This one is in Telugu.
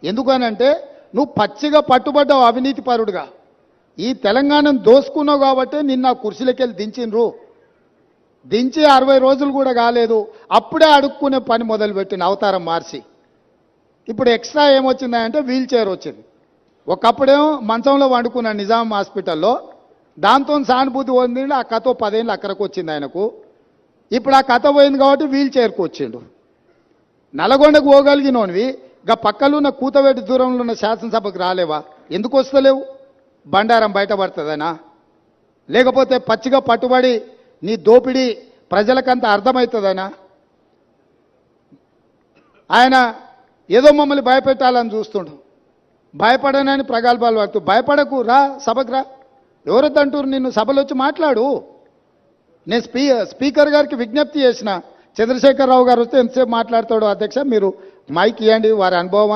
ఎందుకనంటే నువ్వు పచ్చిగా పట్టుబడ్డావు అవినీతి పరుడుగా. ఈ తెలంగాణను దోసుకున్నావు కాబట్టి నిన్న కుర్చీలకి వెళ్ళి దించిండ్రు. దించి 60 రోజులు కూడా కాలేదు, అప్పుడే అడుక్కునే పని మొదలుపెట్టిన అవతారం మార్చి. ఇప్పుడు ఎక్స్ట్రా ఏమొచ్చిందంటే వీల్ చైర్ వచ్చింది. ఒకప్పుడేమో మంచంలో వండుకున్న నిజాం హాస్పిటల్లో, దాంతో సానుభూతి పొందిండు. ఆ కథ 10 ఏళ్ళు అక్కడికి వచ్చింది ఆయనకు. ఇప్పుడు ఆ కథ పోయింది కాబట్టి వీల్ చైర్కి వచ్చిండు. నల్గొండకు పోగలిగినోనివి గా పక్కలో ఉన్న కూతవేటి దూరంలో ఉన్న శాసనసభకు రాలేవా? ఎందుకు వస్తలేవు? బండారం బయటపడుతుందనా? లేకపోతే పచ్చిగా పట్టుబడి నీ దోపిడీ ప్రజలకంత అర్థమవుతుందనా? ఆయన ఏదో మమ్మల్ని భయపెట్టాలని చూస్తుండు. భయపడనని ప్రగల్భాలు వాడుతూ, భయపడకు, రా సభకు రా. ఎవరొద్దంటారు నిన్ను? సభలో వచ్చి మాట్లాడు. నేను స్పీకర్ గారికి విజ్ఞప్తి చేసిన, చంద్రశేఖరరావు గారు వస్తే ఎంతసేపు మాట్లాడతాడో అధ్యక్ష, మీరు మైక్ ఇవ్వండి, వారి అనుభవం